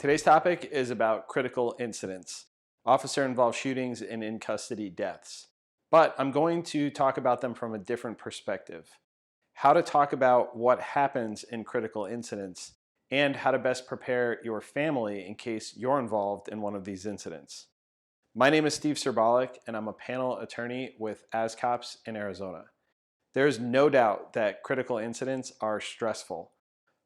Today's topic is about critical incidents, officer-involved shootings and in-custody deaths. But I'm going to talk about them from a different perspective. How to talk about what happens in critical incidents and how to best prepare your family in case you're involved in one of these incidents. My name is Steve Serbalik, and I'm a panel attorney with ASCOPS in Arizona. There's no doubt that critical incidents are stressful.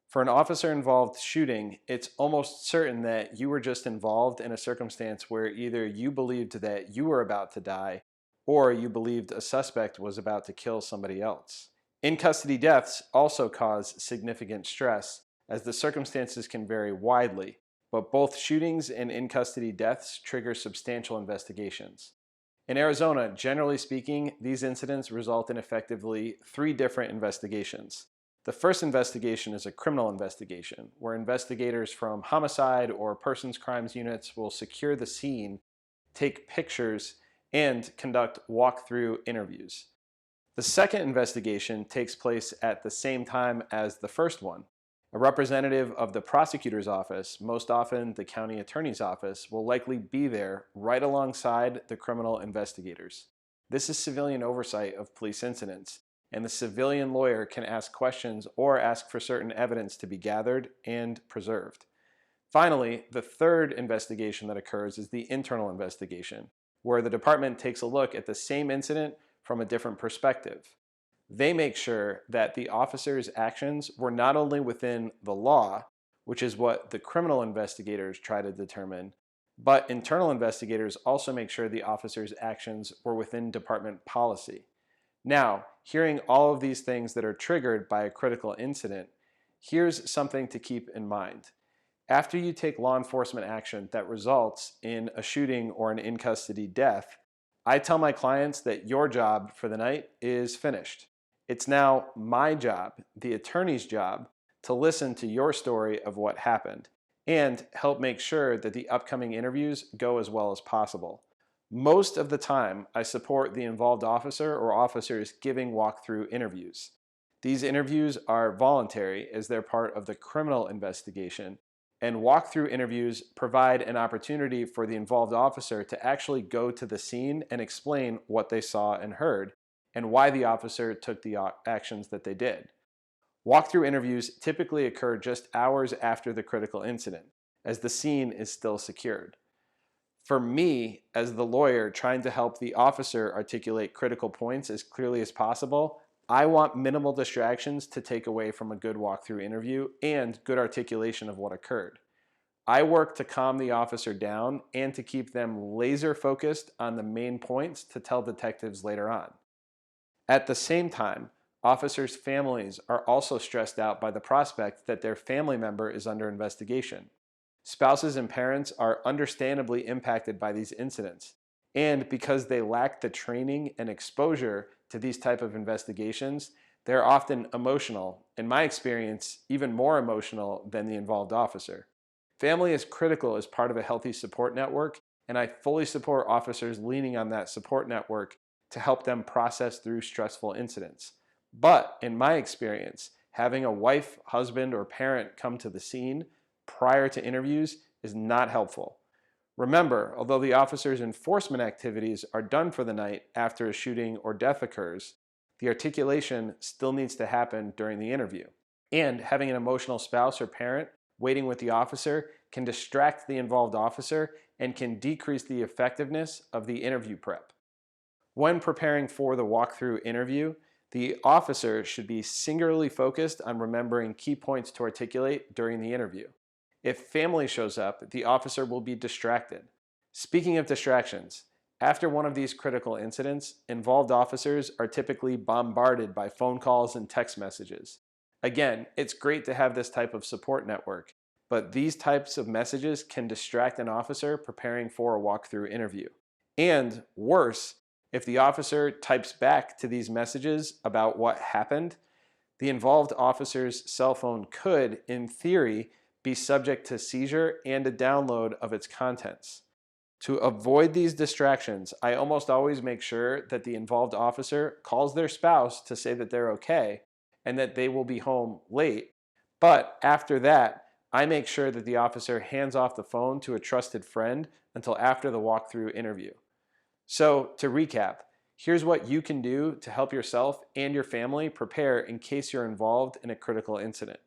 For an officer-involved shooting, it's almost certain that you were just involved in a circumstance where either you believed that you were about to die or you believed a suspect was about to kill somebody else. In-custody deaths also cause significant stress, as the circumstances can vary widely, but both shootings and in-custody deaths trigger substantial investigations. In Arizona, generally speaking, these incidents result in effectively 3 different investigations. The first investigation is a criminal investigation, where investigators from homicide or persons crimes units will secure the scene, take pictures, and conduct walkthrough interviews. The second investigation takes place at the same time as the first one. A representative of the prosecutor's office, most often the county attorney's office, will likely be there right alongside the criminal investigators. This is civilian oversight of police incidents, and the civilian lawyer can ask questions or ask for certain evidence to be gathered and preserved. Finally, the third investigation that occurs is the internal investigation, where the department takes a look at the same incident from a different perspective. They make sure that the officer's actions were not only within the law, which is what the criminal investigators try to determine, but internal investigators also make sure the officer's actions were within department policy. Now, hearing all of these things that are triggered by a critical incident, here's something to keep in mind. After you take law enforcement action that results in a shooting or an in-custody death, I tell my clients that your job for the night is finished. It's now my job, the attorney's job, to listen to your story of what happened and help make sure that the upcoming interviews go as well as possible. Most of the time, I support the involved officer or officers giving walkthrough interviews. These interviews are voluntary as they're part of the criminal investigation, and walkthrough interviews provide an opportunity for the involved officer to actually go to the scene and explain what they saw and heard, and why the officer took the actions that they did. Walkthrough interviews typically occur just hours after the critical incident, as the scene is still secured. For me, as the lawyer trying to help the officer articulate critical points as clearly as possible, I want minimal distractions to take away from a good walkthrough interview and good articulation of what occurred. I work to calm the officer down and to keep them laser focused on the main points to tell detectives later on. At the same time, officers' families are also stressed out by the prospect that their family member is under investigation. Spouses and parents are understandably impacted by these incidents, and because they lack the training and exposure to these type of investigations, they're often emotional, in my experience, even more emotional than the involved officer. Family is critical as part of a healthy support network, and I fully support officers leaning on that support network to help them process through stressful incidents. But in my experience, having a wife, husband, or parent come to the scene prior to interviews is not helpful. Remember, although the officer's enforcement activities are done for the night after a shooting or death occurs, the articulation still needs to happen during the interview. And having an emotional spouse or parent waiting with the officer can distract the involved officer and can decrease the effectiveness of the interview prep. When preparing for the walkthrough interview, the officer should be singularly focused on remembering key points to articulate during the interview. If family shows up, the officer will be distracted. Speaking of distractions, after one of these critical incidents, involved officers are typically bombarded by phone calls and text messages. Again, it's great to have this type of support network, but these types of messages can distract an officer preparing for a walkthrough interview. And worse, if the officer types back to these messages about what happened, the involved officer's cell phone could, in theory, be subject to seizure and a download of its contents. To avoid these distractions, I almost always make sure that the involved officer calls their spouse to say that they're okay and that they will be home late. But after that, I make sure that the officer hands off the phone to a trusted friend until after the walkthrough interview. So, to recap, here's what you can do to help yourself and your family prepare in case you're involved in a critical incident.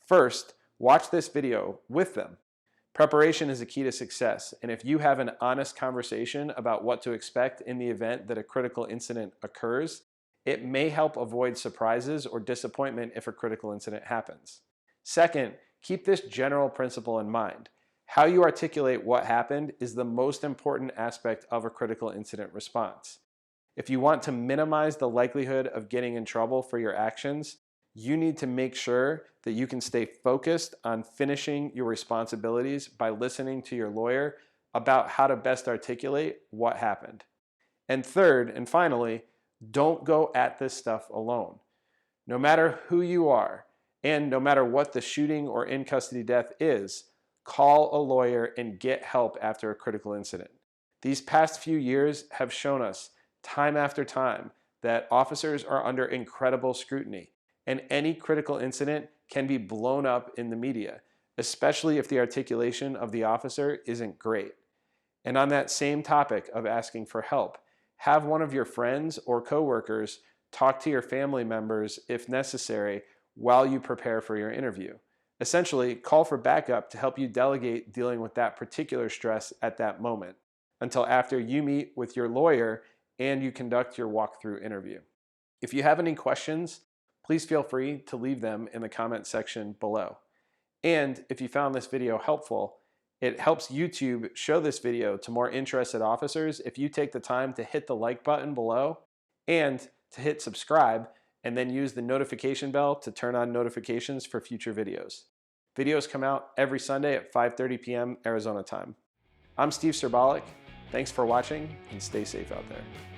First, watch this video with them. Preparation is a key to success, and if you have an honest conversation about what to expect in the event that a critical incident occurs, it may help avoid surprises or disappointment if a critical incident happens. Second, keep this general principle in mind. How you articulate what happened is the most important aspect of a critical incident response. If you want to minimize the likelihood of getting in trouble for your actions, you need to make sure that you can stay focused on finishing your responsibilities by listening to your lawyer about how to best articulate what happened. And third, and finally, don't go at this stuff alone. No matter who you are, and no matter what the shooting or in custody death is, call a lawyer and get help after a critical incident. These past few years have shown us time after time that officers are under incredible scrutiny, and any critical incident can be blown up in the media, especially if the articulation of the officer isn't great. And on that same topic of asking for help, have one of your friends or coworkers talk to your family members if necessary while you prepare for your interview. Essentially, call for backup to help you delegate dealing with that particular stress at that moment until after you meet with your lawyer and you conduct your walkthrough interview. If you have any questions, please feel free to leave them in the comment section below. And if you found this video helpful, it helps YouTube show this video to more interested officers if you take the time to hit the like button below and to hit subscribe and then use the notification bell to turn on notifications for future videos. Videos come out every Sunday at 5:30 p.m. Arizona time. I'm Steve Cerbalic. Thanks for watching and stay safe out there.